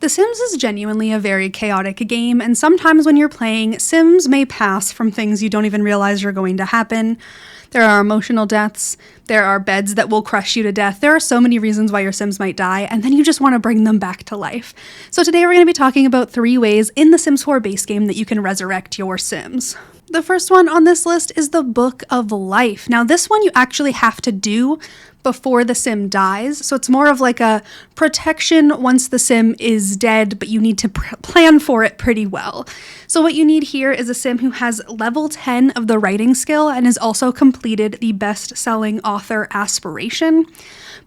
The Sims is genuinely a very chaotic game, and sometimes when you're playing, Sims may pass from things you don't even realize are going to happen. There are emotional deaths, there are beds that will crush you to death, there are so many reasons why your Sims might die, and then you just want to bring them back to life. So today we're going to be talking about 3 ways in the Sims 4 base game that you can resurrect your Sims. The first one on this list is the Book of Life. Now this one you actually have to do before the Sim dies, so it's more of like a protection once the Sim is dead, but you need to plan for it pretty well. So what you need here is a Sim who has level 10 of the writing skill and has also completed the best-selling author aspiration.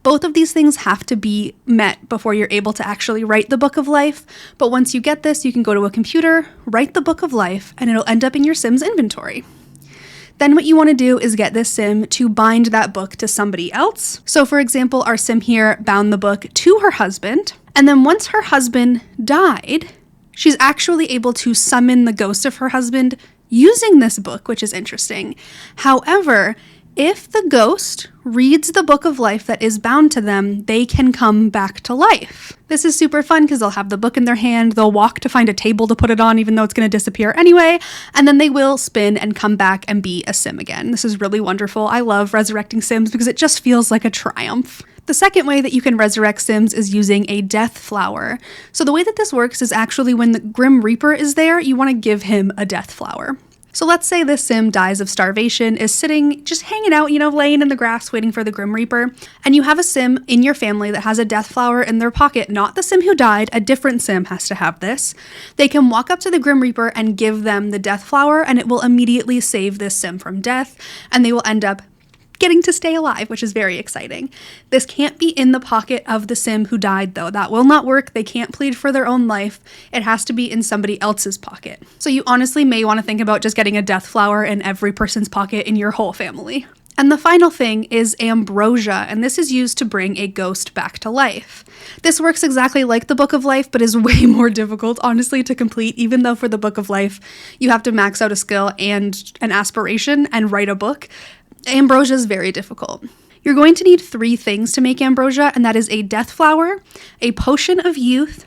Both of these things have to be met before you're able to actually write the Book of Life, but once you get this, you can go to a computer, write the Book of Life, and it'll end up in your Sim's inventory. Then what you want to do is get this Sim to bind that book to somebody else. So for example, our Sim here bound the book to her husband, and then once her husband died, she's actually able to summon the ghost of her husband using this book, which is interesting. However, if the ghost reads the Book of Life that is bound to them, they can come back to life. This is super fun because they'll have the book in their hand, they'll walk to find a table to put it on even though it's going to disappear anyway, and then they will spin and come back and be a Sim again. This is really wonderful. I love resurrecting Sims because it just feels like a triumph. The second way that you can resurrect Sims is using a death flower. So the way that this works is actually when the Grim Reaper is there, you want to give him a death flower. So let's say this Sim dies of starvation, is sitting, just hanging out, laying in the grass waiting for the Grim Reaper, and you have a Sim in your family that has a death flower in their pocket. Not the Sim who died, a different Sim has to have this. They can walk up to the Grim Reaper and give them the death flower, and it will immediately save this Sim from death, and they will end up getting to stay alive, which is very exciting. This can't be in the pocket of the Sim who died though. That will not work. They can't plead for their own life. It has to be in somebody else's pocket. So you honestly may want to think about just getting a death flower in every person's pocket in your whole family. And the final thing is ambrosia, and this is used to bring a ghost back to life. This works exactly like the Book of Life, but is way more difficult, honestly, to complete, even though for the Book of Life, you have to max out a skill and an aspiration and write a book. Ambrosia is very difficult. You're going to need 3 things to make ambrosia, and that is a death flower, a potion of youth,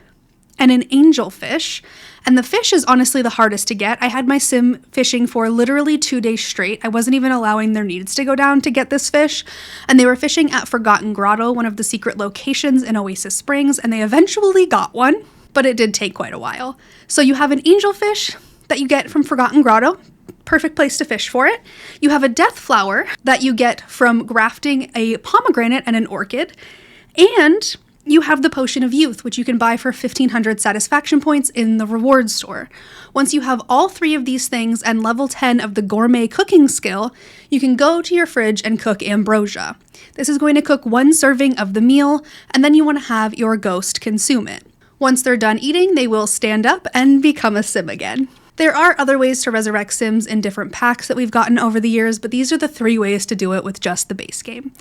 and an angelfish. And the fish is honestly the hardest to get. I had my Sim fishing for literally 2 days straight. I wasn't even allowing their needs to go down to get this fish. And they were fishing at Forgotten Grotto, one of the secret locations in Oasis Springs, and they eventually got one, but it did take quite a while. So you have an angelfish that you get from Forgotten Grotto. Perfect place to fish for it. You have a death flower that you get from grafting a pomegranate and an orchid, and you have the potion of youth, which you can buy for 1,500 satisfaction points in the reward store. Once you have all 3 of these things and level 10 of the gourmet cooking skill, you can go to your fridge and cook ambrosia. This is going to cook 1 serving of the meal, and then you want to have your ghost consume it. Once they're done eating, they will stand up and become a Sim again. There are other ways to resurrect Sims in different packs that we've gotten over the years, but these are the 3 ways to do it with just the base game.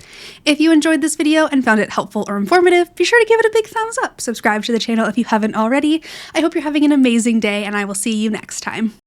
If you enjoyed this video and found it helpful or informative, be sure to give it a big thumbs up. Subscribe to the channel if you haven't already. I hope you're having an amazing day, and I will see you next time.